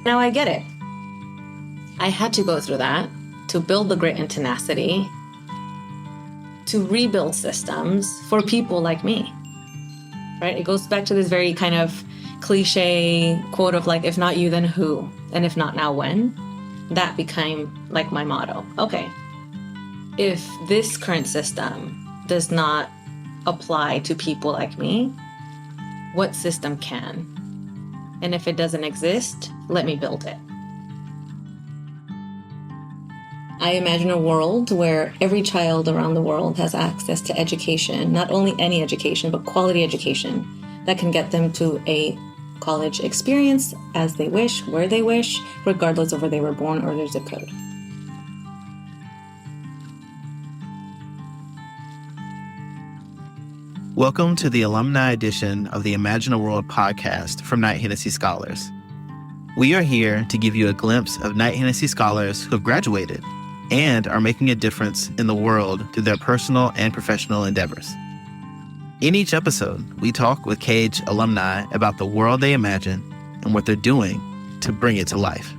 Now I get it. I had to go through that to build the grit and tenacity to rebuild systems for people like me, right? It goes back to this very kind of cliche quote of like, if not you, then who? And if not now, when? That became like my motto. Okay, if this current system does not apply to people like me, what system can? And if it doesn't exist, let me build it. I imagine a world where every child around the world has access to education, not only any education, but quality education that can get them to a college experience as they wish, where they wish, regardless of where they were born or their zip code. Welcome to the alumni edition of the Imagine a World podcast from Knight-Hennessy Scholars. We are here to give you a glimpse of Knight-Hennessy Scholars who have graduated and are making a difference in the world through their personal and professional endeavors. In each episode, we talk with KH alumni about the world they imagine and what they're doing to bring it to life.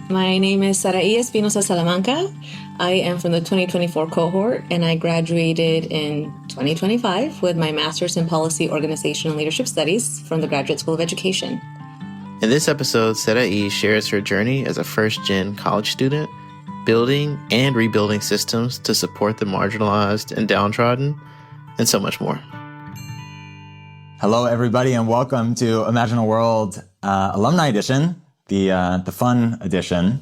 My name is Sarahi Espinoza Salamanca. I am from the 2024 cohort, and I graduated in 2025 with my Master's in Policy, Organization, and Leadership Studies from the Graduate School of Education. In this episode, Sarahi shares her journey as a first-gen college student, building and rebuilding systems to support the marginalized and downtrodden, and so much more. Hello, everybody, and welcome to Imagine a World Alumni Edition, the fun edition.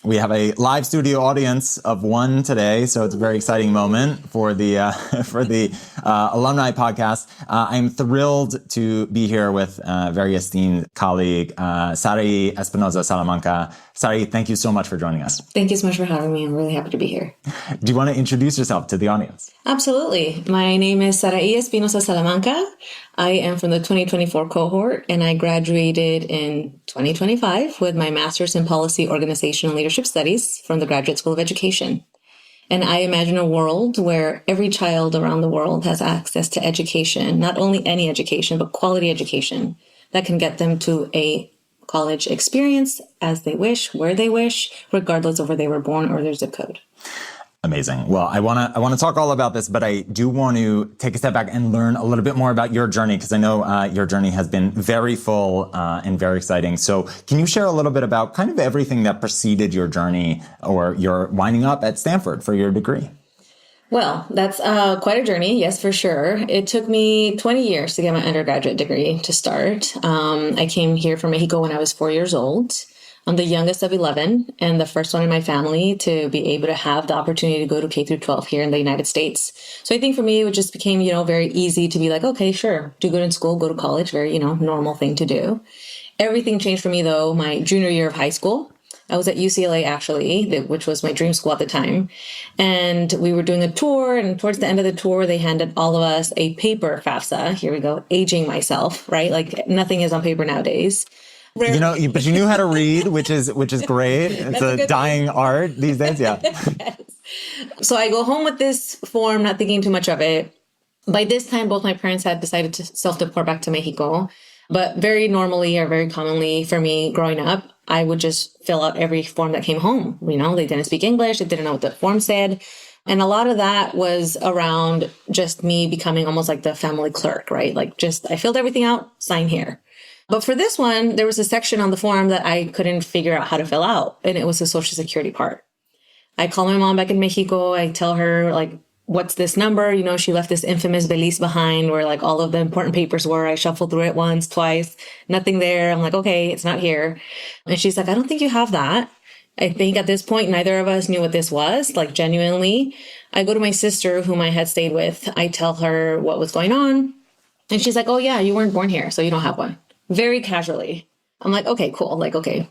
We have a live studio audience of one today, so it's a very exciting moment for the alumni podcast. I'm thrilled to be here with a very esteemed colleague, Sarahi Espinoza Salamanca. Sarahi, thank you so much for joining us. Thank you so much for having me. I'm really happy to be here. Do you want to introduce yourself to the audience? Absolutely. My name is Sarahi Espinoza Salamanca. I am from the 2024 cohort, and I graduated in 2025 with my Master's in Policy, Organization, and Leadership Studies from the Graduate School of Education. And I imagine a world where every child around the world has access to education, not only any education, but quality education that can get them to a college experience as they wish, where they wish, regardless of where they were born or their zip code. Amazing. Well, I want to talk all about this, but I do want to take a step back and learn a little bit more about your journey, because I know your journey has been very full and very exciting. So can you share a little bit about kind of everything that preceded your journey or your winding up at Stanford for your degree? Well, that's quite a journey. Yes, for sure. It took me 20 years to get my undergraduate degree to start. I came here from Mexico when I was 4 years old. I'm the youngest of 11 and the first one in my family to be able to have the opportunity to go to K through 12 here in the United States. So I think for me, it just became, very easy to be like, okay, sure, do good in school, go to college, very, normal thing to do. Everything changed for me, though, my junior year of high school. I was at UCLA, actually, which was my dream school at the time. And we were doing a tour. And towards the end of the tour, they handed all of us a paper FAFSA. Here we go, aging myself, right? Like nothing is on paper nowadays. But you knew how to read, which is great. It's a dying art these days. Yeah. Yes. So I go home with this form, not thinking too much of it. By this time, both my parents had decided to self-deport back to Mexico. But very normally or very commonly for me growing up, I would just fill out every form that came home. They didn't speak English. They didn't know what the form said. And a lot of that was around just me becoming almost like the family clerk, right? Like I filled everything out, sign here. But for this one, there was a section on the form that I couldn't figure out how to fill out. And it was the Social Security part. I call my mom back in Mexico. I tell her, what's this number? She left this infamous valise behind where all of the important papers were. I shuffled through it once, twice, nothing there. I'm like, okay, it's not here. And she's like, I don't think you have that. I think at this point, neither of us knew what this was, genuinely. I go to my sister, whom I had stayed with. I tell her what was going on. And she's like, oh yeah, you weren't born here, so you don't have one. Very casually. I'm like, okay, cool. Okay,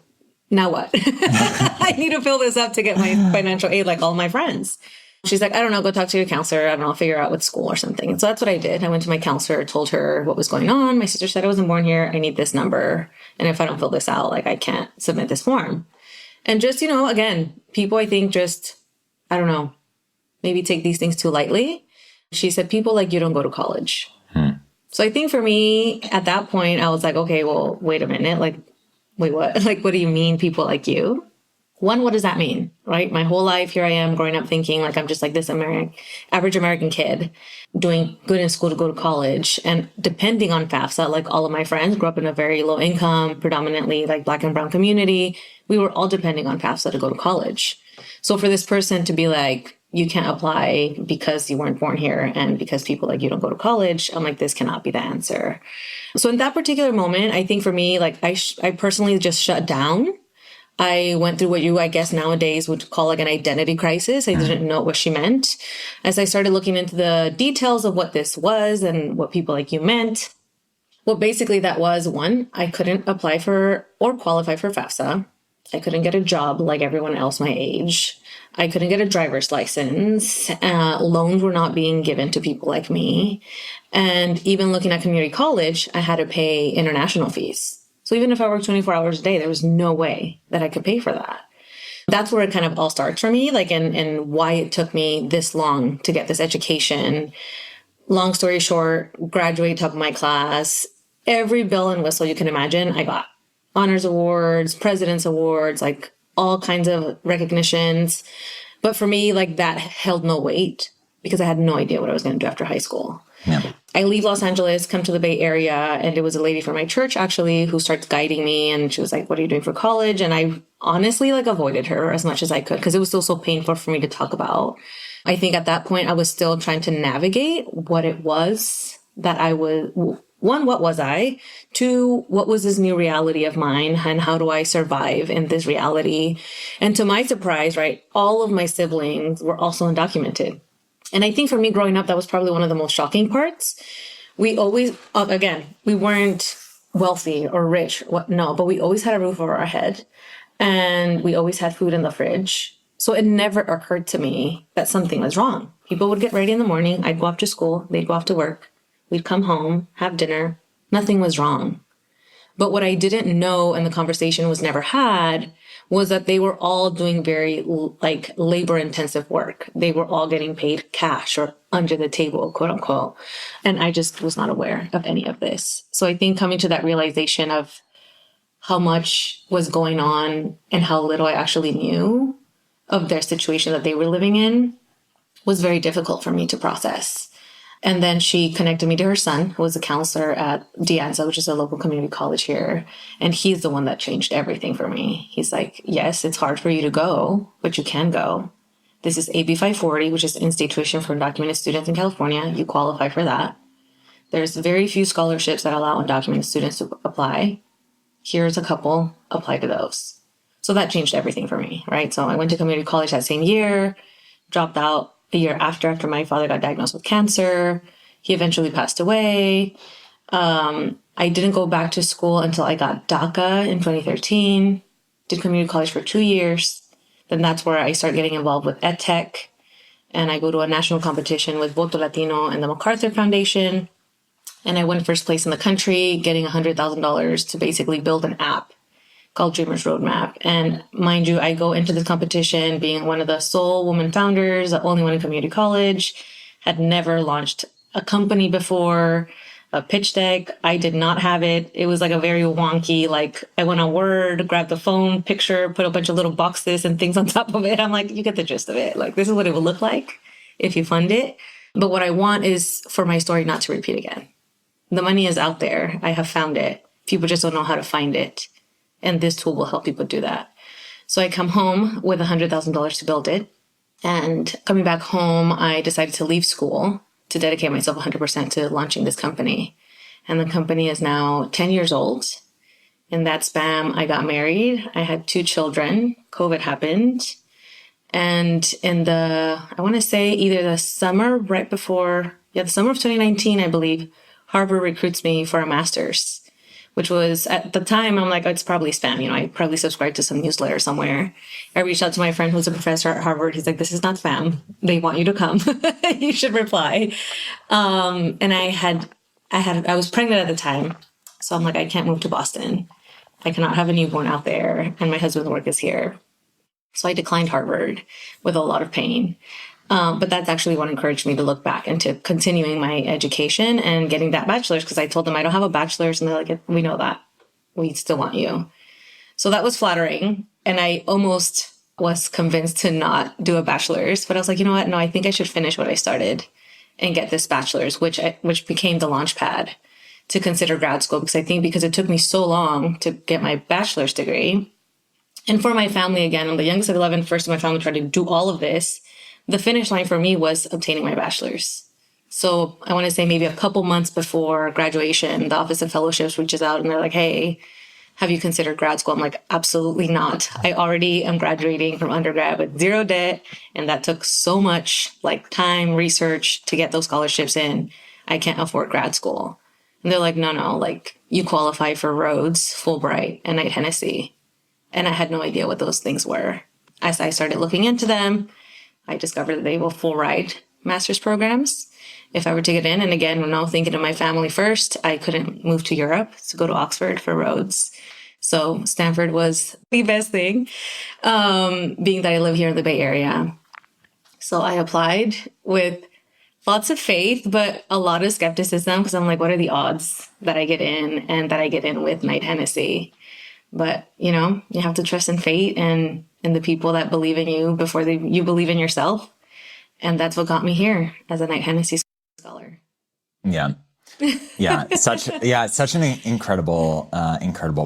now what? I need to fill this up to get my financial aid like all my friends. She's like, I don't know, go talk to your counselor. I don't know, I'll figure out what school or something. And so that's what I did. I went to my counselor, told her what was going on. My sister said I wasn't born here. I need this number. And if I don't fill this out, I can't submit this form. And just, again, people I think I don't know, maybe take these things too lightly. She said, people like you don't go to college. So I think for me at that point, I was like, okay, well, wait a minute. Like, wait, what? Like, what do you mean people like you? One, what does that mean, right? My whole life, here I am growing up thinking like I'm just like this average American kid doing good in school to go to college. And depending on FAFSA, like all of my friends grew up in a very low income, predominantly like Black and brown community. We were all depending on FAFSA to go to college. So for this person to be like, you can't apply because you weren't born here and because people like you don't go to college, I'm like, this cannot be the answer. So in that particular moment, I think for me, like I personally just shut down. I went through what you, I guess, nowadays would call like an identity crisis. I didn't know what she meant. As I started looking into the details of what this was and what people like you meant, well, basically that was one, I couldn't apply for or qualify for FAFSA. I couldn't get a job like everyone else my age. I couldn't get a driver's license. Loans were not being given to people like me. And even looking at community college, I had to pay international fees. So even if I worked 24 hours a day, there was no way that I could pay for that. That's where it kind of all starts for me, like, and why it took me this long to get this education. Long story short, graduate top of my class, every bell and whistle you can imagine, I got. Honors awards, president's awards, like all kinds of recognitions. But for me, like that held no weight because I had no idea what I was going to do after high school. Yeah. I leave Los Angeles, come to the Bay Area, and it was a lady from my church actually who starts guiding me, and she was like, what are you doing for college? And I honestly like avoided her as much as I could because it was still so painful for me to talk about. I think at that point I was still trying to navigate what it was that I was, one, what was I? Two, what was this new reality of mine and how do I survive in this reality? And to my surprise, right, all of my siblings were also undocumented. And I think for me growing up, that was probably one of the most shocking parts. We always, again, we weren't wealthy or rich, no, but we always had a roof over our head and we always had food in the fridge. So it never occurred to me that something was wrong. People would get ready in the morning. I'd go off to school. They'd go off to work. We'd come home, have dinner. Nothing was wrong. But what I didn't know and the conversation was never had was that they were all doing very like labor intensive work. They were all getting paid cash or under the table, quote unquote. And I just was not aware of any of this. So I think coming to that realization of how much was going on and how little I actually knew of their situation that they were living in was very difficult for me to process. And then she connected me to her son, who was a counselor at De Anza, which is a local community college here. And he's the one that changed everything for me. He's like, yes, it's hard for you to go, but you can go. This is AB 540, which is in-state tuition for undocumented students in California. You qualify for that. There's very few scholarships that allow undocumented students to apply. Here's a couple, apply to those. So that changed everything for me, right? So I went to community college that same year, dropped out a year after my father got diagnosed with cancer. He eventually passed away. I didn't go back to school until I got DACA in 2013. Did community college for 2 years. Then that's where I started getting involved with EdTech. And I go to a national competition with Voto Latino and the MacArthur Foundation. And I won first place in the country, getting $100,000 to basically build an app called Dreamers Roadmap. And mind you, I go into this competition being one of the sole woman founders, the only one in community college, had never launched a company before, a pitch deck. I did not have it. It was like a very wonky, like I went on Word, grabbed the phone picture, put a bunch of little boxes and things on top of it. I'm like, you get the gist of it. Like, this is what it would look like if you fund it. But what I want is for my story not to repeat again. The money is out there. I have found it. People just don't know how to find it. And this tool will help people do that. So I come home with $100,000 to build it. And coming back home, I decided to leave school to dedicate myself 100% to launching this company. And the company is now 10 years old. In that span, I got married. I had 2 children. COVID happened. And in I want to say either the summer right before, the summer of 2019, I believe, Harvard recruits me for a master's. Which was, at the time, I'm like, oh, it's probably spam. I probably subscribed to some newsletter somewhere. I reached out to my friend who's a professor at Harvard. He's like, this is not spam. They want you to come. You should reply. And I was pregnant at the time. So I'm like, I can't move to Boston. I cannot have a newborn out there. And my husband's work is here. So I declined Harvard with a lot of pain. But that's actually what encouraged me to look back into continuing my education and getting that bachelor's, because I told them I don't have a bachelor's, and they're like, we know that. We still want you. So that was flattering. And I almost was convinced to not do a bachelor's, but I was like, you know what? No, I think I should finish what I started and get this bachelor's, which became the launch pad to consider grad school, because I think because it took me so long to get my bachelor's degree. And for my family, again, I'm the youngest of 11, first in my family tried to do all of this. The finish line for me was obtaining my bachelor's. So I want to say maybe a couple months before graduation, the Office of Fellowships reaches out and they're like, hey, have you considered grad school? I'm like, absolutely not. I already am graduating from undergrad with zero debt. And that took so much time, research to get those scholarships in. I can't afford grad school. And they're like, no, you qualify for Rhodes, Fulbright, and Knight-Hennessy. And I had no idea what those things were. As I started looking into them, I discovered that they were full ride master's programs if I were to get in. And again, now thinking of my family first, I couldn't move to Europe to go to Oxford for Rhodes. So Stanford was the best thing, being that I live here in the Bay Area. So I applied with lots of faith, but a lot of skepticism, because I'm like, what are the odds that I get in and that I get in with Knight-Hennessy? But, you have to trust in fate and in the people that believe in you before you believe in yourself. And that's what got me here as a Knight-Hennessy Scholar. Yeah. Yeah. Such an incredible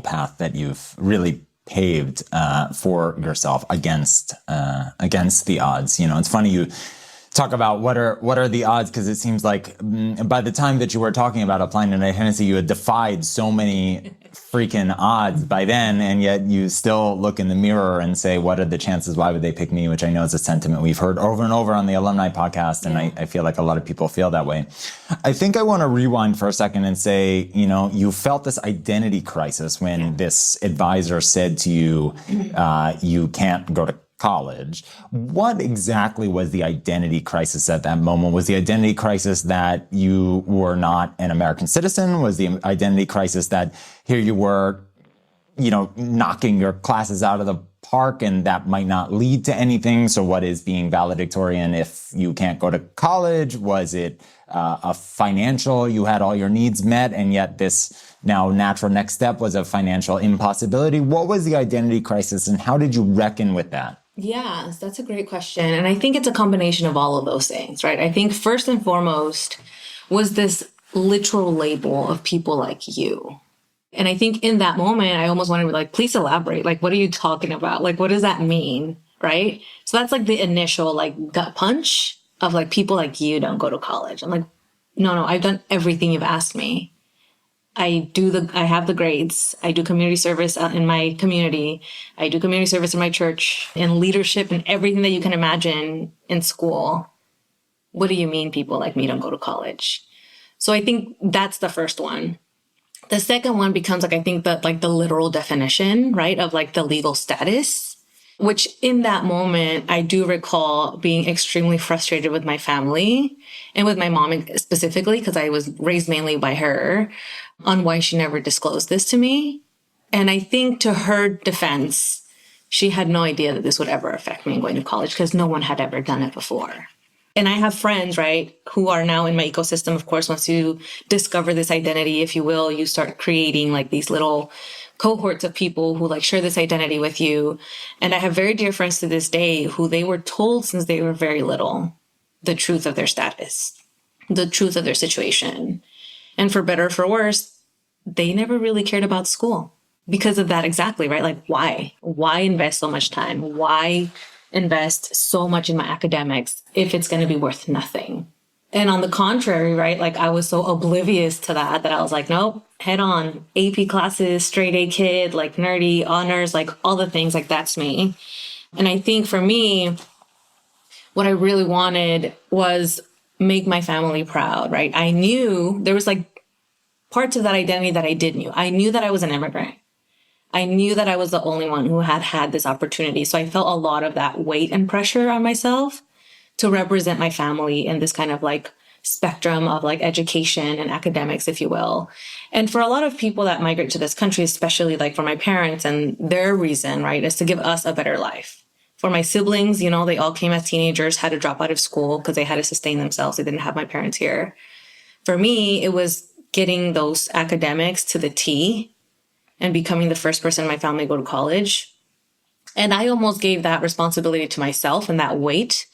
path that you've really paved for yourself against the odds. It's funny you talk about what are the odds, because it seems like by the time that you were talking about applying to Knight-Hennessy, you had defied so many freaking odds by then, and yet you still look in the mirror and say, what are the chances? Why would they pick me? Which I know is a sentiment we've heard over and over on the alumni podcast, and I feel like a lot of people feel that way. I think I want to rewind for a second and say, you felt this identity crisis when this advisor said to you, you can't go to college. What exactly was the identity crisis at that moment? Was the identity crisis that you were not an American citizen? Was the identity crisis that here you were, knocking your classes out of the park and that might not lead to anything? So what is being valedictorian if you can't go to college? Was it a financial, you had all your needs met, and yet this now natural next step was a financial impossibility? What was the identity crisis, and how did you reckon with that? Yes, that's a great question. And I think it's a combination of all of those things, right? I think first and foremost was this literal label of people like you. And I think in that moment, I almost wanted to be like, please elaborate. What are you talking about? What does that mean? Right? So that's the initial gut punch of people like you don't go to college. I'm like, no, I've done everything you've asked me. I have the grades. I do community service in my community. I do community service in my church and leadership and everything that you can imagine in school. What do you mean people like me don't go to college? So I think that's the first one. The second one becomes I think that the literal definition, right, of the legal status, which in that moment, I do recall being extremely frustrated with my family and with my mom specifically, because I was raised mainly by her, on why she never disclosed this to me. And I think to her defense, she had no idea that this would ever affect me in going to college, because no one had ever done it before. And I have friends, right, who are now in my ecosystem. Of course, once you discover this identity, if you will, you start creating these little cohorts of people who share this identity with you. And I have very dear friends to this day who they were told since they were very little the truth of their status, the truth of their situation. And for better or for worse, they never really cared about school because of that exactly, right? Why? Why invest so much time? Why invest so much in my academics if it's going to be worth nothing? And on the contrary, right, I was so oblivious to that I was like, nope, head on, AP classes, straight A kid, nerdy, honors, all the things, that's me. And I think for me, what I really wanted was make my family proud, right? I knew there was parts of that identity that I did knew. I knew that I was an immigrant. I knew that I was the only one who had this opportunity. So I felt a lot of that weight and pressure on myself to represent my family in this kind of spectrum of education and academics, if you will. And for a lot of people that migrate to this country, especially for my parents, and their reason, right, is to give us a better life. For my siblings, you know, they all came as teenagers, had to drop out of school because they had to sustain themselves. They didn't have my parents here. For me, it was getting those academics to the T and becoming the first person in my family to go to college. And I almost gave that responsibility to myself and that weight.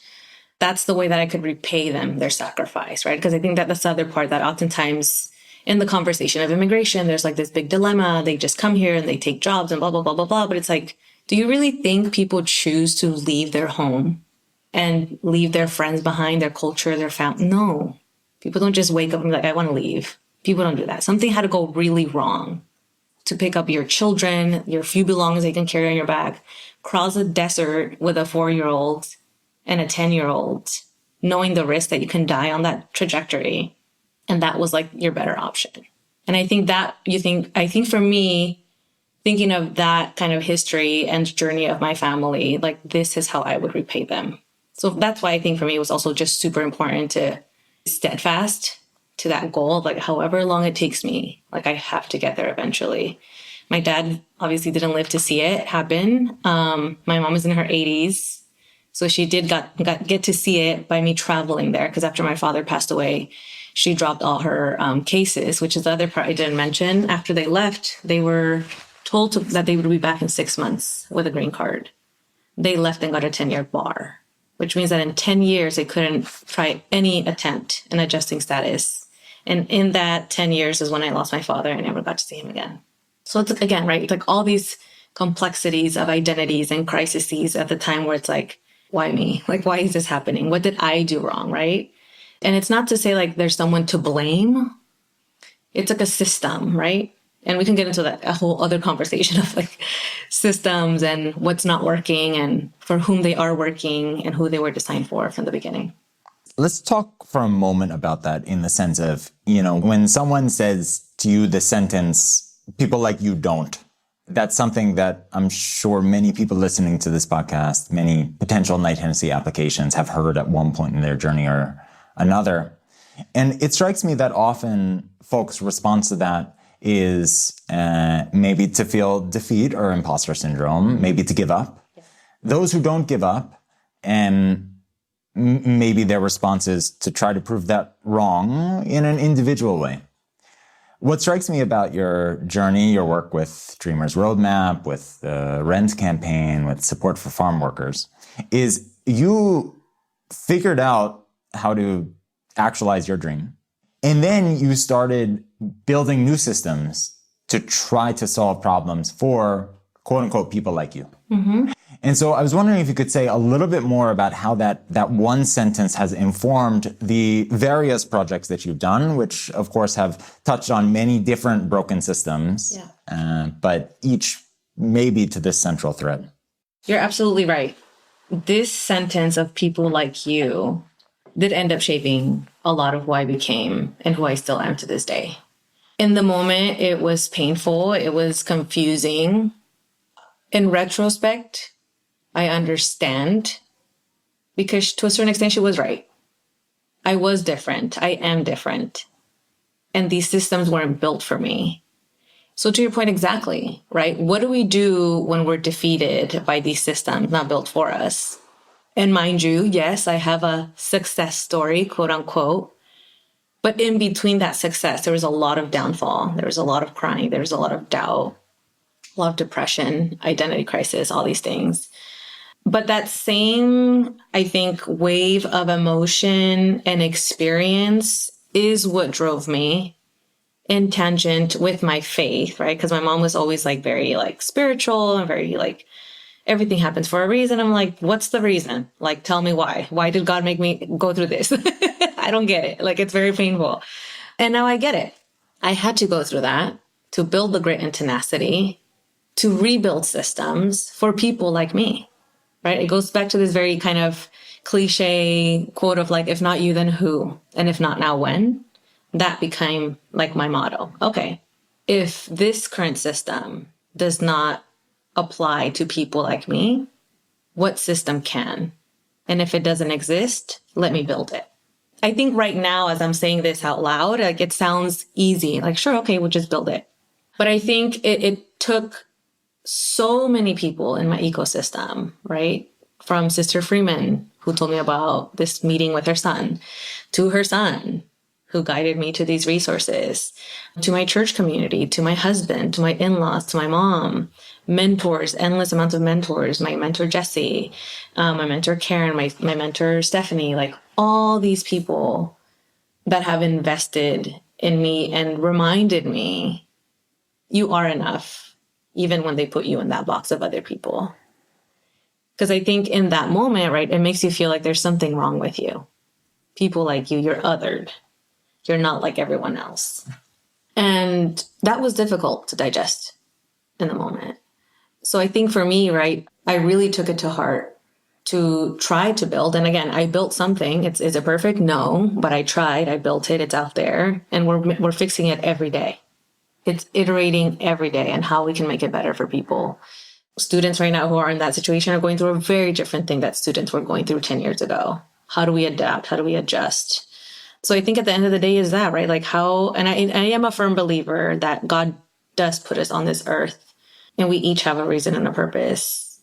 That's the way that I could repay them their sacrifice, right? Because I think that that's the other part that oftentimes in the conversation of immigration, there's like this big dilemma. They just come here and they take jobs and blah, blah, blah, blah, blah. But it's like, do you really think people choose to leave their home and leave their friends behind, their culture, their family? No. People don't just wake up and be like, I want to leave. People don't do that. Something had to go really wrong to pick up your children, your few belongings they can carry on your back, cross a desert with a 4-year-old and a 10-year-old, knowing the risk that you can die on that trajectory. And that was like your better option. And I think for me, thinking of that kind of history and journey of my family, like this is how I would repay them. So that's why I think for me, it was also just super important to steadfast to that goal of like, however long it takes me, like I have to get there eventually. My dad obviously didn't live to see it happen. My mom was in her 80s. So she did get to see it by me traveling there. Because after my father passed away, she dropped all her cases, which is the other part I didn't mention. After they left, they were told that they would be back in 6 months with a green card. They left and got a 10-year bar, which means that in 10 years, they couldn't try any attempt in adjusting status. And in that 10 years is when I lost my father and I never got to see him again. So it's again, right? It's like all these complexities of identities and crises at the time where it's like, why me? Like, why is this happening? What did I do wrong, right? And it's not to say like there's someone to blame. It's like a system, right? And we can get into that a whole other conversation of like systems and what's not working and for whom they are working and who they were designed for from the beginning. Let's talk for a moment about that in the sense of, you know, when someone says to you the sentence, people like you don't, that's something that I'm sure many people listening to this podcast, many potential Knight-Hennessy applications have heard at one point in their journey or another. And it strikes me that often folks' response to that is maybe to feel defeat or imposter syndrome, maybe to give up. Yeah. Those who don't give up, and maybe their response is to try to prove that wrong in an individual way. What strikes me about your journey, your work with Dreamers Roadmap, with the Rent campaign, with support for farm workers, is you figured out how to actualize your dream. And then you started building new systems to try to solve problems for quote unquote people like you. Mm-hmm. And so I was wondering if you could say a little bit more about how that one sentence has informed the various projects that you've done, which of course have touched on many different broken systems, but each maybe to this central thread. You're absolutely right. This sentence of people like you did end up shaping a lot of who I became and who I still am to this day. In the moment, it was painful. It was confusing. In retrospect, I understand because to a certain extent, she was right. I was different. I am different. And these systems weren't built for me. So to your point, exactly, right? What do we do when we're defeated by these systems not built for us? And mind you, yes, I have a success story, quote unquote. But in between that success, there was a lot of downfall. There was a lot of crying. There was a lot of doubt, a lot of depression, identity crisis, all these things. But that same, I think, wave of emotion and experience is what drove me in tangent with my faith, right? Because my mom was always like very like spiritual and very like, everything happens for a reason. I'm like, what's the reason? Like, tell me why. Why did God make me go through this? I don't get it. Like, it's very painful. And now I get it. I had to go through that to build the grit and tenacity, to rebuild systems for people like me, right? It goes back to this very kind of cliche quote of like, if not you, then who? And if not now, when? That became like my motto. Okay, if this current system does not apply to people like me, what system can? And if it doesn't exist, let me build it. I think right now, as I'm saying this out loud, like it sounds easy. Like, sure, okay, we'll just build it. But I think it took so many people in my ecosystem, right? from Sister Freeman, who told me about this meeting with her son, to her son, who guided me to these resources, to my church community, to my husband, to my in-laws, to my mom, mentors, endless amounts of mentors, my mentor, Jesse, my mentor, Karen, my mentor, Stephanie, like all these people that have invested in me and reminded me, you are enough, even when they put you in that box of other people. Because I think in that moment, right, it makes you feel like there's something wrong with you. People like you, you're othered. You're not like everyone else. And that was difficult to digest in the moment. So I think for me, right, I really took it to heart to try to build. And again, I built something. Is it perfect? No, but I tried. I built it. It's out there. And we're fixing it every day. It's iterating every day and how we can make it better for people. Students right now who are in that situation are going through a very different thing that students were going through 10 years ago. How do we adapt? How do we adjust? So I think at the end of the day is that, right? Like how, and I am a firm believer that God does put us on this earth and we each have a reason and a purpose.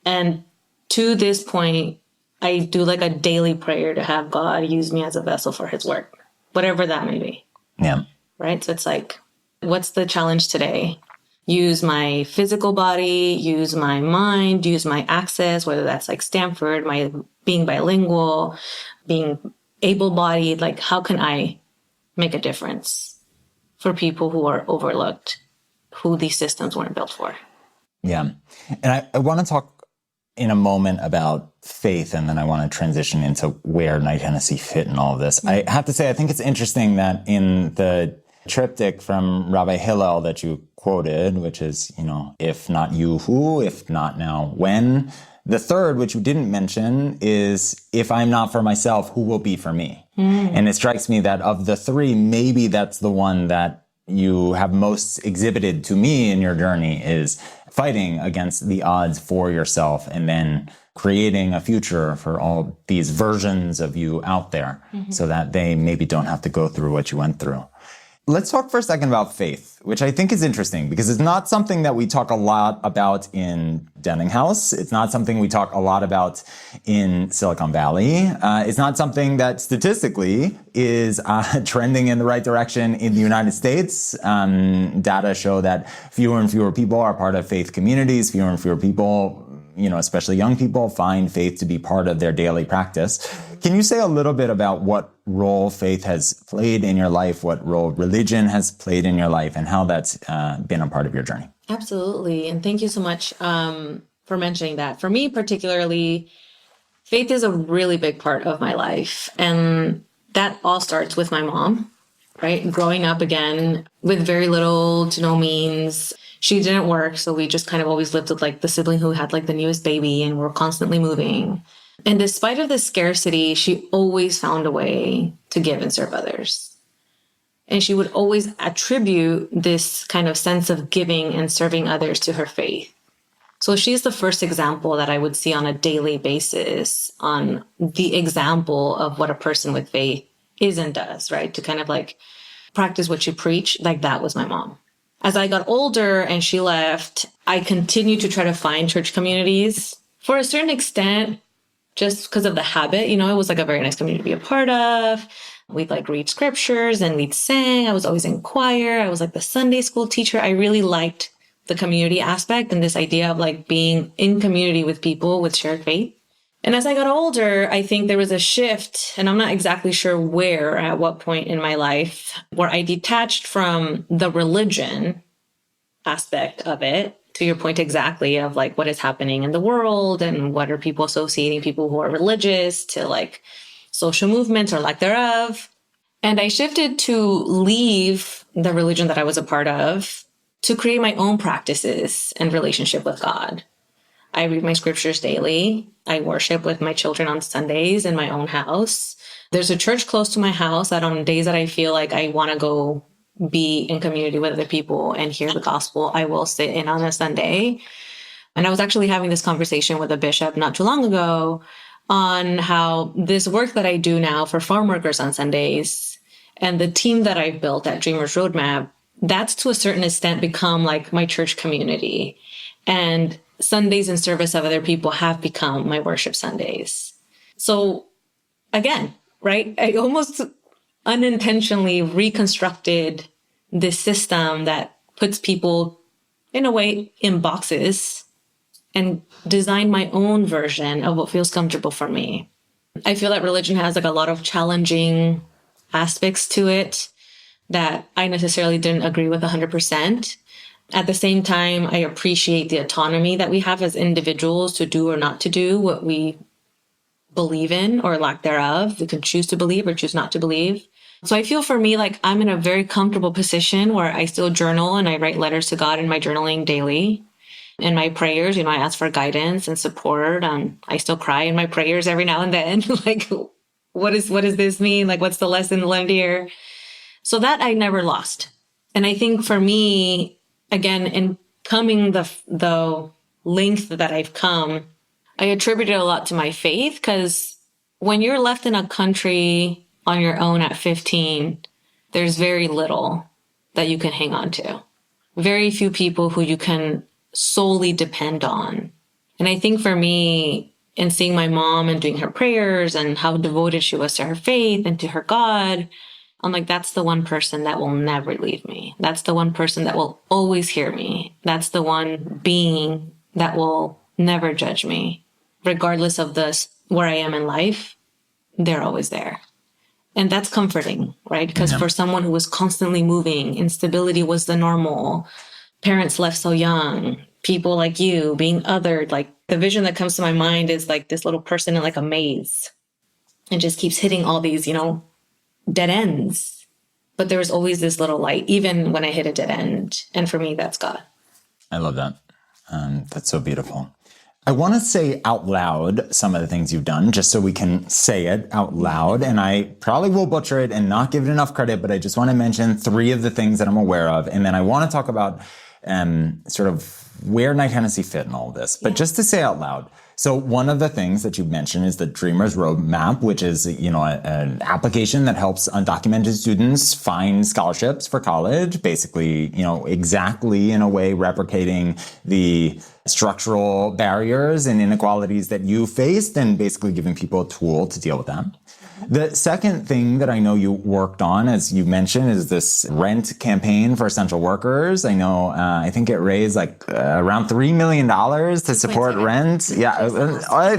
And to this point, I do like a daily prayer to have God use me as a vessel for his work, whatever that may be. Yeah. Right? So it's like, what's the challenge today? Use my physical body, use my mind, use my access, whether that's like Stanford, my being bilingual, being able-bodied, like how can I make a difference for people who are overlooked, who these systems weren't built for? Yeah. And I want to talk in a moment about faith, and then I want to transition into where Knight-Hennessy fit in all of this. I have to say, I think it's interesting that in the triptych from Rabbi Hillel that you quoted, which is, if not you, who? If not now, when? The third, which you didn't mention, is if I'm not for myself, who will be for me? And it strikes me that of the three, maybe that's the one that you have most exhibited to me in your journey, is fighting against the odds for yourself and then creating a future for all these versions of you out there so that they maybe don't have to go through what you went through. Let's talk for a second about faith, which I think is interesting because it's not something that we talk a lot about in Denninghouse. It's not something we talk a lot about in Silicon Valley. It's not something that statistically is trending in the right direction in the United States. Data show that fewer and fewer people are part of faith communities. Fewer and fewer people, especially young people, find faith to be part of their daily practice. Can you say a little bit about what role faith has played in your life, what role religion has played in your life, and how that's been a part of your journey? Absolutely. And thank you so much for mentioning that. For me particularly, faith is a really big part of my life. And that all starts with my mom, right? Growing up again with very little to no means. She didn't work, so we just kind of always lived with like the sibling who had like the newest baby and we're constantly moving. And despite of the scarcity, she always found a way to give and serve others. And she would always attribute this kind of sense of giving and serving others to her faith. So she's the first example that I would see on a daily basis on the example of what a person with faith is and does, right? To kind of like practice what you preach. Like that was my mom. As I got older and she left, I continued to try to find church communities for a certain extent, just because of the habit. It was like a very nice community to be a part of. We'd like read scriptures and we'd sing. I was always in choir. I was like the Sunday school teacher. I really liked the community aspect and this idea of like being in community with people with shared faith. And as I got older, I think there was a shift, and I'm not exactly sure where, at what point in my life, where I detached from the religion aspect of it, to your point exactly of like what is happening in the world and what are people associating people who are religious to like social movements or lack thereof. And I shifted to leave the religion that I was a part of to create my own practices and relationship with God. I read my scriptures daily. I worship with my children on Sundays in my own house. There's a church close to my house that on days that I feel like I want to go be in community with other people and hear the gospel, I will sit in on a Sunday. And I was actually having this conversation with a bishop not too long ago on how this work that I do now for farm workers on Sundays and the team that I've built at Dreamers Roadmap, that's to a certain extent become like my church community. And Sundays in service of other people have become my worship Sundays. So again, right? I almost unintentionally reconstructed this system that puts people in a way in boxes and designed my own version of what feels comfortable for me. I feel that religion has like a lot of challenging aspects to it that I necessarily didn't agree with 100%. At the same time, I appreciate the autonomy that we have as individuals to do or not to do what we believe in or lack thereof. We can choose to believe or choose not to believe. So I feel for me, like I'm in a very comfortable position where I still journal and I write letters to God in my journaling daily. In my prayers, I ask for guidance and support. I still cry in my prayers every now and then. Like, what does this mean? Like, what's the lesson learned here? So that I never lost. And I think for me, again, in coming the length that I've come, I attributed a lot to my faith, because when you're left in a country on your own at 15, there's very little that you can hang on to. Very few people who you can solely depend on. And I think for me, in seeing my mom and doing her prayers and how devoted she was to her faith and to her God, I'm like, that's the one person that will never leave me. That's the one person that will always hear me. That's the one being that will never judge me. Regardless of where I am in life, they're always there. And that's comforting, right? Because for someone who was constantly moving, instability was the normal. Parents left so young, people like you being othered, like the vision that comes to my mind is like this little person in like a maze and just keeps hitting all these, dead ends. But there was always this little light, even when I hit a dead end. And for me, that's God. I love that. That's so beautiful. I want to say out loud some of the things you've done, just so we can say it out loud. And I probably will butcher it and not give it enough credit, but I just want to mention 3 of the things that I'm aware of. And then I want to talk about sort of where Knight-Hennessy fit in all of this. But just to say out loud, so one of the things that you mentioned is the Dreamers Roadmap, which is, an application that helps undocumented students find scholarships for college, basically, exactly in a way replicating the structural barriers and inequalities that you faced and basically giving people a tool to deal with them. The second thing that I know you worked on, as you mentioned, is this rent campaign for essential workers. I know, I think it raised around $3 million to support rent. Yeah,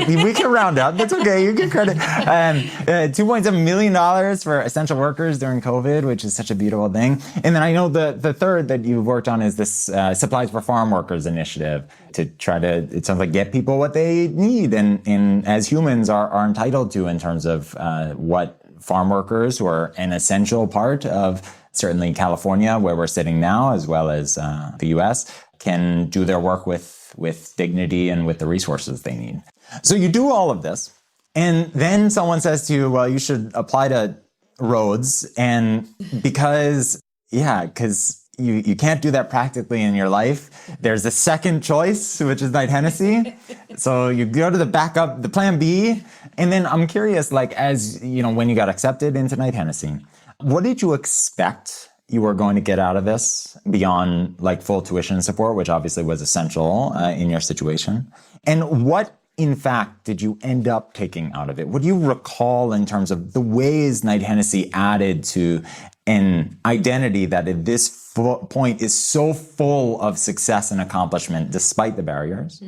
we can round up. That's okay. You get credit. $2.7 million for essential workers during COVID, which is such a beautiful thing. And then I know the third that you've worked on is this Supplies for Farm Workers initiative to try to, it sounds like, get people what they need and as humans are entitled to in terms of what farm workers who are an essential part of certainly California, where we're sitting now, as well as the US, can do their work with dignity and with the resources they need. So you do all of this, and then someone says to you, well, you should apply to Rhodes, and because you can't do that practically in your life, there's a second choice, which is Knight-Hennessy. So you go to the plan B. And then I'm curious, as when you got accepted into Knight-Hennessy, what did you expect you were going to get out of this beyond full tuition support, which obviously was essential in your situation? And what, in fact, did you end up taking out of it? What do you recall in terms of the ways Knight-Hennessy added to an identity that at this point is so full of success and accomplishment despite the barriers,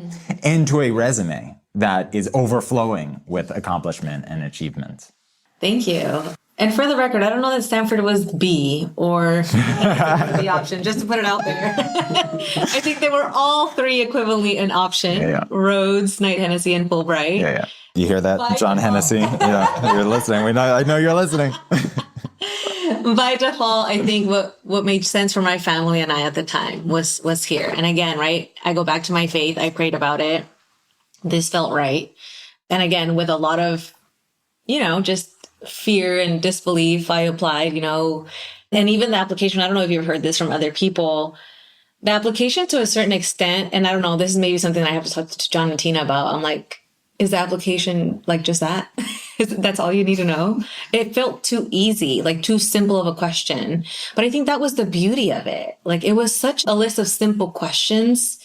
and to a resume that is overflowing with accomplishment and achievement? Thank you. And for the record, I don't know that Stanford was B or the option, just to put it out there. I think they were all 3 equivalently an option. Yeah. Rhodes, Knight-Hennessy, and Fulbright. Yeah. You hear that, John Hennessy? Yeah, you're listening. I know you're listening. By default, I think what made sense for my family and I at the time was here. And again, right, I go back to my faith. I prayed about it. This felt right. And again, with a lot of, just fear and disbelief, I applied, and even the application, I don't know if you've heard this from other people, the application to a certain extent, and I don't know, this is maybe something I have to talk to John and Tina about. I'm like, is the application just that? That's all you need to know? It felt too easy, too simple of a question. But I think that was the beauty of it. It was such a list of simple questions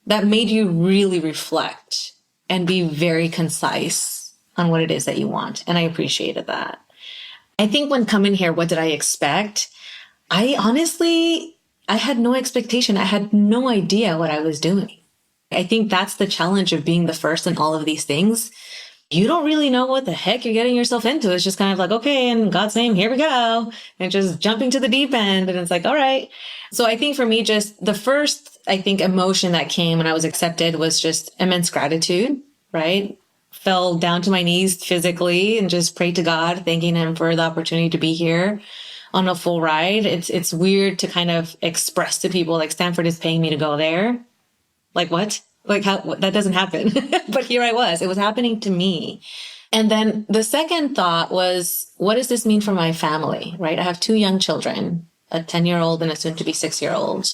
that made you really reflect and be very concise on what it is that you want. And I appreciated that. I think when coming here, what did I expect? I had no expectation. I had no idea what I was doing. I think that's the challenge of being the first in all of these things. You don't really know what the heck you're getting yourself into. It's just kind of like, okay, in God's name, here we go. And just jumping to the deep end. And it's like, all right. So I think for me, just the first, emotion that came when I was accepted was just immense gratitude, right? Fell down to my knees physically and just prayed to God, thanking him for the opportunity to be here on a full ride. It's weird to kind of express to people like Stanford is paying me to go there. Like what? Like how that doesn't happen. But here I was. It was happening to me. And then the second thought was, what does this mean for my family, right? I have two young children, a 10-year-old and a soon to be 6-year-old.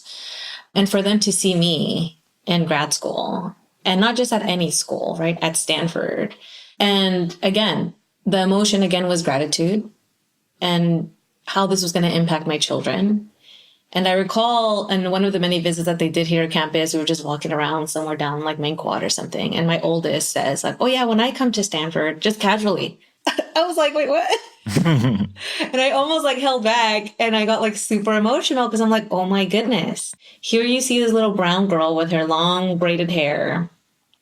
And for them to see me in grad school, and not just at any school, right? At Stanford. And again, the emotion again was gratitude and how this was going to impact my children. And I recall in one of the many visits that they did here at campus, we were just walking around somewhere down like Main Quad or something. And my oldest says like, oh yeah, when I come to Stanford, just casually. I was like, wait, what? And I almost like held back and I got like super emotional because I'm like, oh my goodness. Here you see this little brown girl with her long braided hair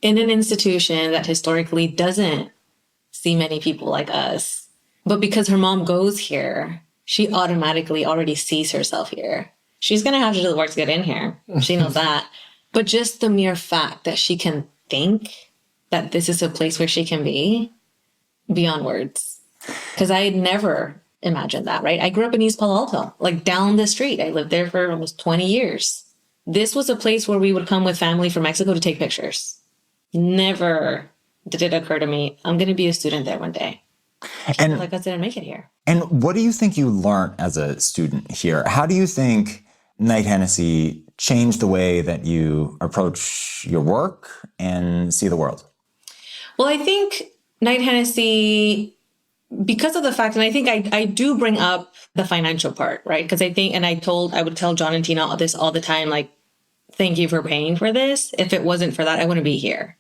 in an institution that historically doesn't see many people like us. But because her mom goes here, she automatically already sees herself here. She's going to have to do the work to get in here. She knows that. But just the mere fact that she can think that this is a place where she can be, beyond words. Because I had never imagined that, right? I grew up in East Palo Alto, like down the street. I lived there for almost 20 years. This was a place where we would come with family from Mexico to take pictures. Never did it occur to me, I'm going to be a student there one day. And like I didn't make it here. And what do you think you learned as a student here? How do you think Knight-Hennessy changed the way that you approach your work and see the world? Well, I think Knight-Hennessy, because of the fact, and I think I do bring up the financial part, right? Because I think, and I would tell John and Tina this all the time, like, thank you for paying for this. If it wasn't for that, I wouldn't be here.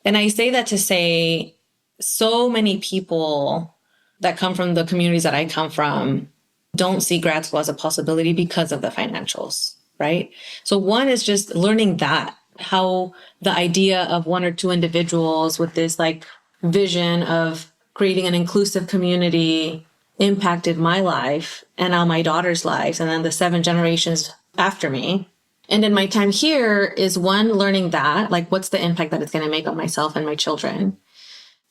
And I say that to say, so many people that come from the communities that I come from don't see grad school as a possibility because of the financials, right? So one is just learning that, how the idea of one or two individuals with this like vision of creating an inclusive community impacted my life and now my daughter's lives and then the 7 generations after me. And in my time here is one, learning that, like what's the impact that it's going to make on myself and my children.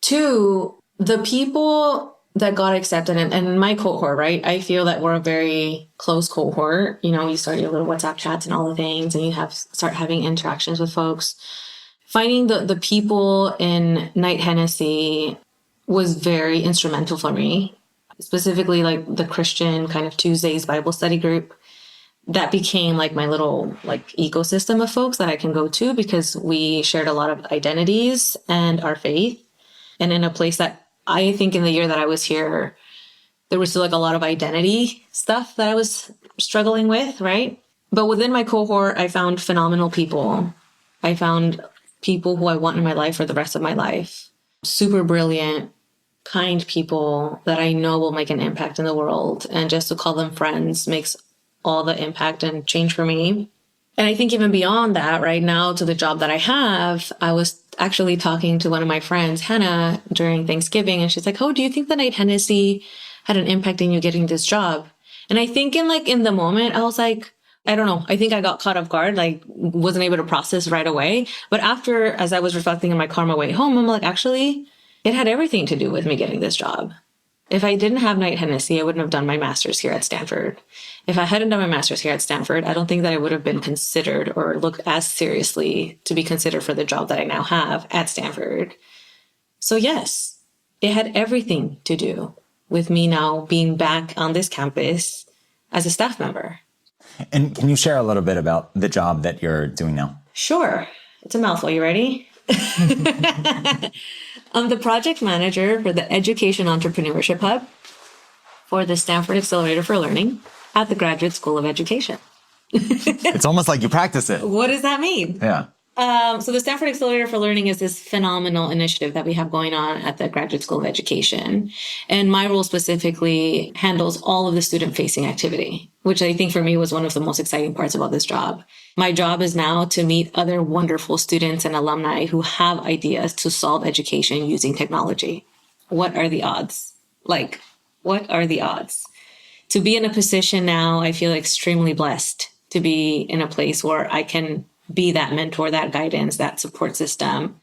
2, the people that got accepted and my cohort, right? I feel that we're a very close cohort. You know, you start your little WhatsApp chats and all the things, and you start having interactions with folks. Finding the people in Knight-Hennessy was very instrumental for me, specifically like the Christian kind of Tuesdays Bible study group. That became like my little like ecosystem of folks that I can go to because we shared a lot of identities and our faith. And in a place that I think in the year that I was here, there was still like a lot of identity stuff that I was struggling with, right? But within my cohort, I found phenomenal people. I found people who I want in my life for the rest of my life. Super brilliant, kind people that I know will make an impact in the world. And just to call them friends makes all the impact and change for me. And I think even beyond that, right now to the job that I have, I was actually talking to one of my friends, Hannah, during Thanksgiving. And she's like, oh, do you think that Knight-Hennessy had an impact in you getting this job? And I think in the moment, I was like, I don't know. I think I got caught off guard, like wasn't able to process right away. But after, as I was reflecting in my car on my way home, I'm like, actually, it had everything to do with me getting this job. If I didn't have Knight-Hennessy, I wouldn't have done my master's here at Stanford. If I hadn't done my master's here at Stanford, I don't think that I would have been considered or looked as seriously to be considered for the job that I now have at Stanford. So yes, it had everything to do with me now being back on this campus as a staff member. And can you share a little bit about the job that you're doing now? Sure. It's a mouthful. You ready? I'm the project manager for the Education Entrepreneurship Hub for the Stanford Accelerator for Learning at the Graduate School of Education. It's almost like you practice it. What does that mean? Yeah. So the Stanford Accelerator for Learning is this phenomenal initiative that we have going on at the Graduate School of Education. And my role specifically handles all of the student-facing activity, which I think for me was one of the most exciting parts about this job. My job is now to meet other wonderful students and alumni who have ideas to solve education using technology. What are the odds? What are the odds? To be in a position now, I feel extremely blessed to be in a place where I can be that mentor, that guidance, that support system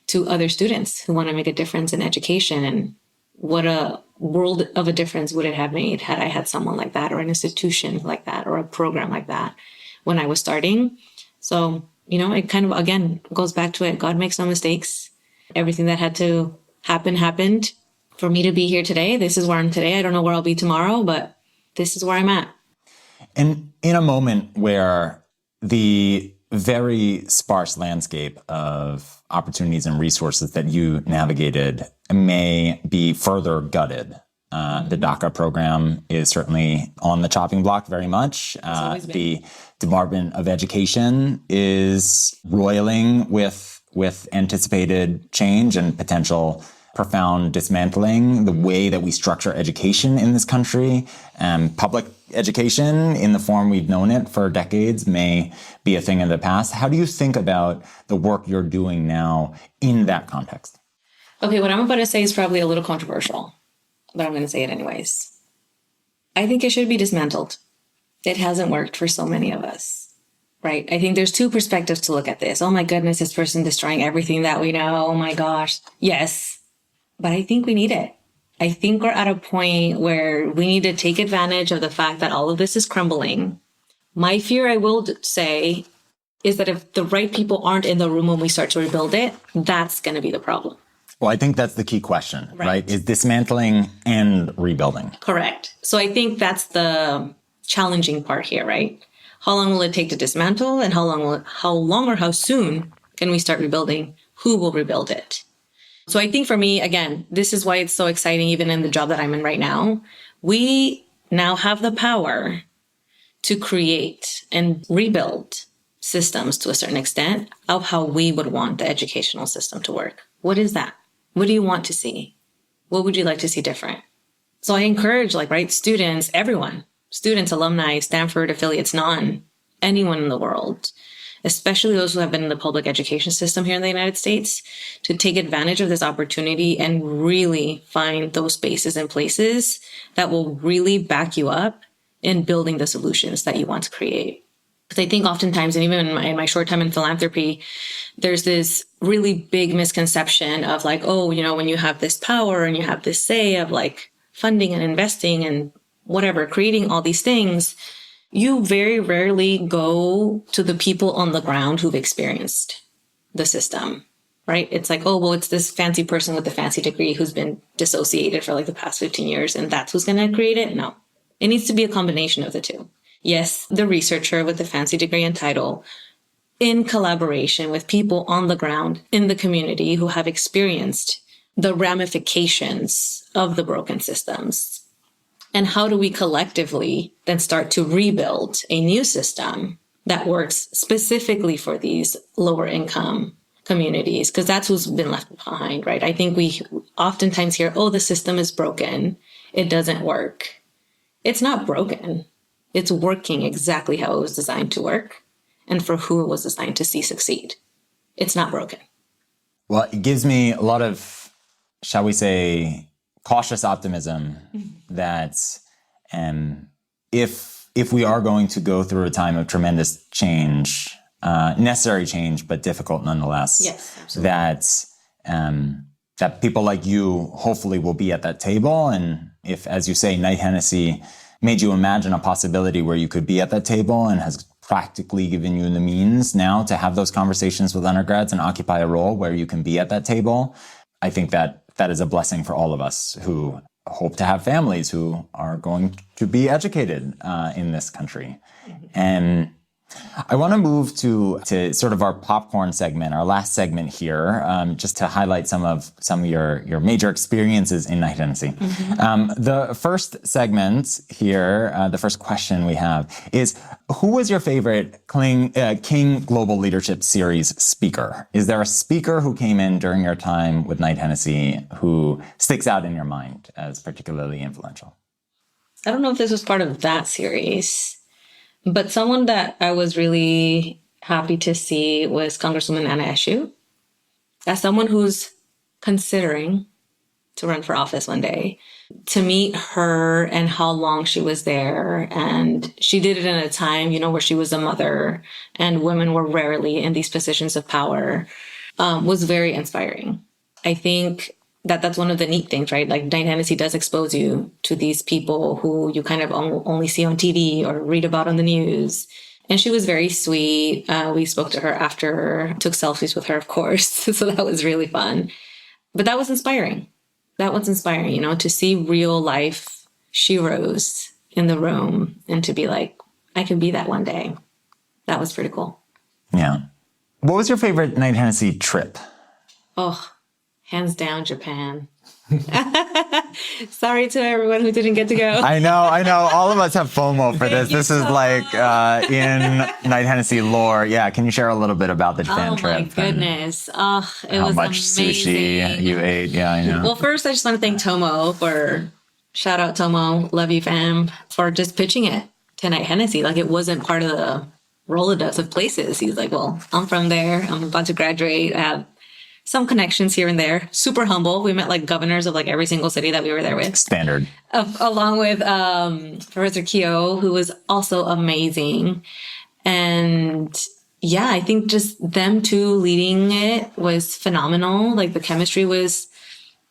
to other students who want to make a difference in education. And what a world of a difference would it have made had I had someone like that, or an institution like that, or a program like that when I was starting. So, it kind of, again, goes back to it. God makes no mistakes. Everything that had to happen happened for me to be here today. This is where I'm today. I don't know where I'll be tomorrow, but this is where I'm at. And in a moment where the very sparse landscape of opportunities and resources that you navigated may be further gutted. The DACA program is certainly on the chopping block very much. The Department of Education is roiling with anticipated change and potential profound dismantling. The way that we structure education in this country, public education in the form we've known it for decades, may be a thing of the past. How do you think about the work you're doing now in that context? Okay, what I'm about to say is probably a little controversial, but I'm going to say it anyways. I think it should be dismantled. It hasn't worked for so many of us, right? I think there's two perspectives to look at this. Oh my goodness, this person destroying everything that we know. Oh my gosh. Yes, but I think we need it. I think we're at a point where we need to take advantage of the fact that all of this is crumbling. My fear, I will say, is that if the right people aren't in the room when we start to rebuild it, that's going to be the problem. Well, I think that's the key question, right? Is dismantling and rebuilding. Correct. So I think that's the challenging part here, right? How long will it take to dismantle, and how long or how soon can we start rebuilding? Who will rebuild it? So I think for me, again, this is why it's so exciting, even in the job that I'm in right now. We now have the power to create and rebuild systems to a certain extent of how we would want the educational system to work. What is that? What do you want to see? What would you like to see different? So I encourage, students, everyone, students, alumni, Stanford affiliates, anyone in the world, especially those who have been in the public education system here in the United States, to take advantage of this opportunity and really find those spaces and places that will really back you up in building the solutions that you want to create. Because I think oftentimes, and even in my short time in philanthropy, there's this really big misconception of when you have this power and you have this say of funding and investing and whatever, creating all these things, you very rarely go to the people on the ground who've experienced the system, right? It's it's this fancy person with a fancy degree who's been dissociated for the past 15 years, and that's who's going to create it? No. It needs to be a combination of the two. Yes, the researcher with the fancy degree and title, in collaboration with people on the ground in the community who have experienced the ramifications of the broken systems. And how do we collectively then start to rebuild a new system that works specifically for these lower income communities? Because that's who's been left behind, right? I think we oftentimes hear, the system is broken. It doesn't work. It's not broken. It's working exactly how it was designed to work and for who it was designed to see succeed. It's not broken. Well, it gives me a lot of, shall we say, cautious optimism that if we are going to go through a time of tremendous change, necessary change, but difficult nonetheless, yes, absolutely. that people like you hopefully will be at that table. And if, as you say, Knight-Hennessy made you imagine a possibility where you could be at that table and has practically given you the means now to have those conversations with undergrads and occupy a role where you can be at that table, I think that is a blessing for all of us who hope to have families who are going to be educated in this country. Mm-hmm. And I want to move to sort of our popcorn segment, our last segment here, just to highlight some of your major experiences in Knight-Hennessy. The first segment here, the first question we have is, who was your favorite King Global Leadership Series speaker? Is there a speaker who came in during your time with Knight-Hennessy who sticks out in your mind as particularly influential? I don't know if this was part of that series, but someone that I was really happy to see was Congresswoman Anna Eshoo. As someone who's considering to run for office one day, to meet her and how long she was there, and she did it in a time, where she was a mother and women were rarely in these positions of power, was very inspiring. I think that's one of the neat things, right? Like Knight-Hennessy does expose you to these people who you kind of only see on TV or read about on the news. And she was very sweet. We spoke to her after, took selfies with her, of course. So that was really fun. But that was inspiring. That was inspiring, to see real life sheroes in the room and to be like, I can be that one day. That was pretty cool. Yeah. What was your favorite Knight-Hennessy trip? Oh, hands down, Japan. Sorry to everyone who didn't get to go. I know. All of us have FOMO for this. This is like in Knight-Hennessy lore. Yeah. Can you share a little bit about the Japan trip? Oh my goodness. It was how much amazing. Sushi you ate. Yeah, I know. Well, first, I just want to thank Tomo shout out Tomo, love you fam, for just pitching it to Knight-Hennessy. Like it wasn't part of the Rolodex of places. He's like, well, I'm from there. I'm about to graduate. I have some connections here and there. Super humble. We met like governors of like every single city that we were there with. Standard. Along with Professor Kyo, who was also amazing. And yeah, I think just them two leading it was phenomenal. Like the chemistry was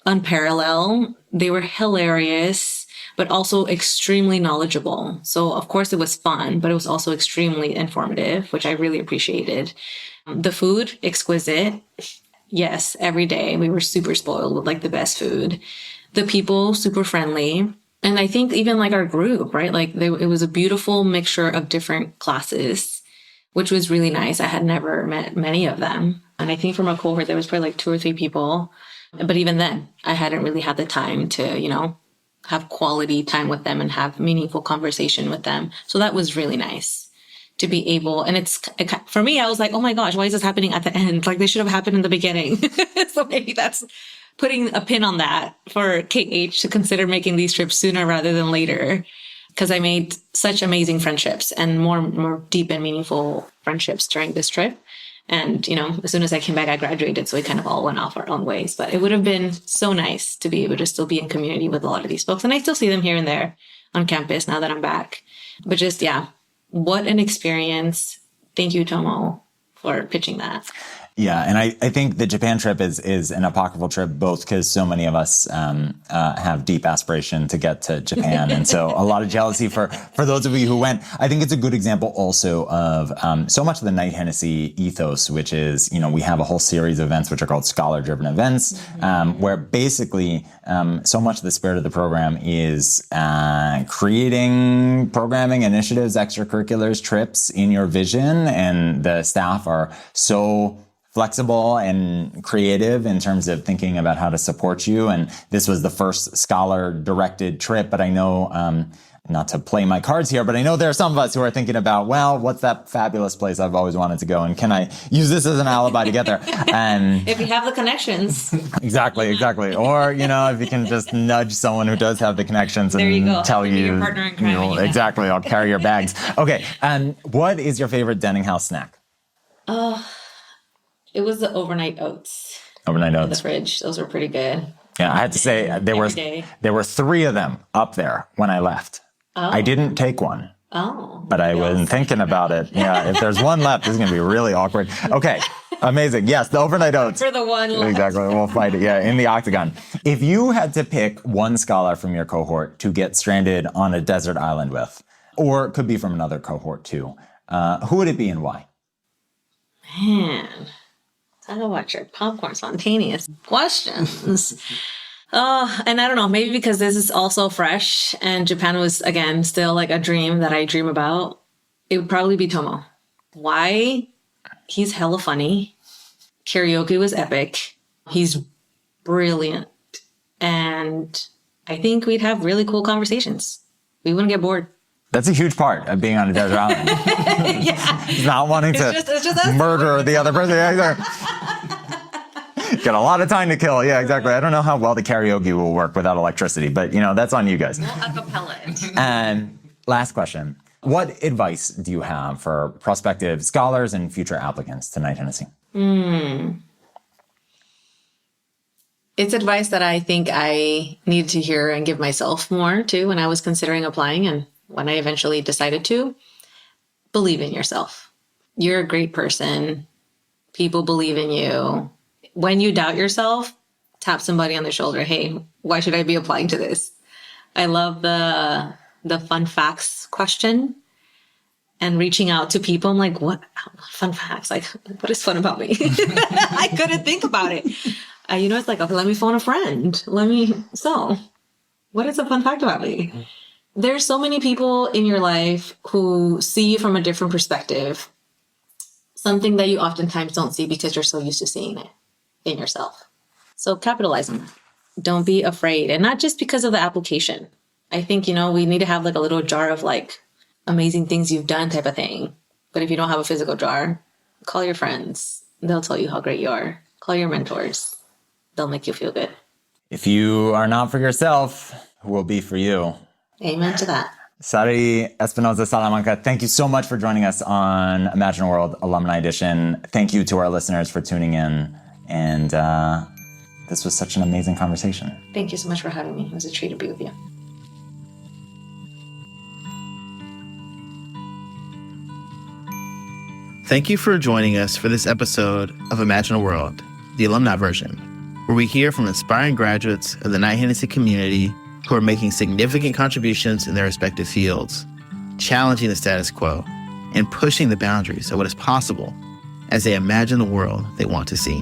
unparalleled. They were hilarious, but also extremely knowledgeable. So of course it was fun, but it was also extremely informative, which I really appreciated. The food, exquisite. Yes, every day. We were super spoiled with like the best food. The people, super friendly. And I think even like our group, right? Like it was a beautiful mixture of different classes, which was really nice. I had never met many of them. And I think from our cohort, there was probably like 2 or 3 people. But even then, I hadn't really had the time to, have quality time with them and have meaningful conversation with them. So that was really nice. To be able, and for me, I was like, oh my gosh, why is this happening at the end? Like they should have happened in the beginning. So maybe that's putting a pin on that for KH to consider making these trips sooner rather than later. Because I made such amazing friendships and more deep and meaningful friendships during this trip. And, as soon as I came back, I graduated. So we kind of all went off our own ways. But it would have been so nice to be able to still be in community with a lot of these folks. And I still see them here and there on campus now that I'm back. But just, yeah. What an experience. Thank you, Tomo, for pitching that. Yeah, and I think the Japan trip is an apocryphal trip, both because so many of us have deep aspiration to get to Japan. And so a lot of jealousy for those of you who went. I think it's a good example also of so much of the Knight-Hennessy ethos, which is, we have a whole series of events which are called scholar-driven events, where basically so much of the spirit of the program is creating programming, initiatives, extracurriculars, trips in your vision. And the staff are so flexible and creative in terms of thinking about how to support you. And this was the first scholar-directed trip, but I know, not to play my cards here, but I know there are some of us who are thinking about, well, what's that fabulous place I've always wanted to go? And can I use this as an alibi to get there? And if you have the connections. Exactly. Or, if you can just nudge someone who does have the connections and tell you, your partner in crime exactly, I'll carry your bags. Okay. And what is your favorite Denning House snack? It was the overnight oats. Overnight In oats. the fridge. Those were pretty good. Yeah, I had to say there were 3 of them up there when I left. Oh. I didn't take one. Oh. But I wasn't thinking about it. Yeah, if there's one left, this is going to be really awkward. Okay, amazing. Yes, the overnight oats. For the one left. Exactly, we'll fight it. Yeah, in the octagon. If you had to pick one scholar from your cohort to get stranded on a desert island with, or it could be from another cohort too, who would it be and why? Man. Talk about your popcorn spontaneous questions. And I don't know, maybe because this is also fresh and Japan was, again, still like a dream that I dream about. It would probably be Tomo. Why? He's hella funny. Karaoke was epic. He's brilliant. And I think we'd have really cool conversations. We wouldn't get bored. That's a huge part of being on a desert island. Yeah. Not wanting to It's just murder the other person. Yeah, got a lot of time to kill. Yeah, exactly. I don't know how well the karaoke will work without electricity, but that's on you guys. We'll acapella it. And last question. What advice do you have for prospective scholars and future applicants to Knight-Hennessy? It's advice that I think I needed to hear and give myself more too when I was considering applying and when I eventually decided to. Believe in yourself. You're a great person. People believe in you. When you doubt yourself, tap somebody on the shoulder. Hey, why should I be applying to this? I love the fun facts question and reaching out to people. I'm like, what fun facts? Like, what is fun about me? I couldn't think about it. It's like, okay, let me phone a friend. So what is a fun fact about me? There's so many people in your life who see you from a different perspective. Something that you oftentimes don't see because you're so used to seeing it in yourself. So capitalize on that. Don't be afraid. And not just because of the application. I think, we need to have like a little jar of like amazing things you've done type of thing. But if you don't have a physical jar, call your friends. They'll tell you how great you are. Call your mentors. They'll make you feel good. If you are not for yourself, who will be for you? Amen to that. Sarahi Espinoza Salamanca, thank you so much for joining us on Imagine a World Alumni Edition. Thank you to our listeners for tuning in. And this was such an amazing conversation. Thank you so much for having me. It was a treat to be with you. Thank you for joining us for this episode of Imagine a World, the alumni version, where we hear from inspiring graduates of the Knight-Hennessy community who are making significant contributions in their respective fields, challenging the status quo, and pushing the boundaries of what is possible as they imagine the world they want to see.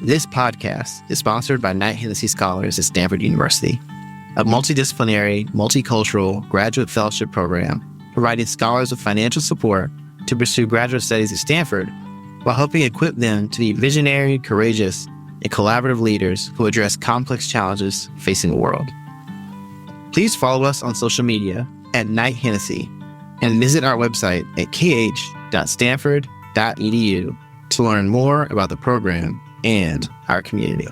This podcast is sponsored by Knight-Hennessy Scholars at Stanford University, a multidisciplinary, multicultural graduate fellowship program providing scholars with financial support to pursue graduate studies at Stanford while helping equip them to be visionary, courageous, and collaborative leaders who address complex challenges facing the world. Please follow us on social media at Knight-Hennessy and visit our website at kh.stanford.edu to learn more about the program and our community.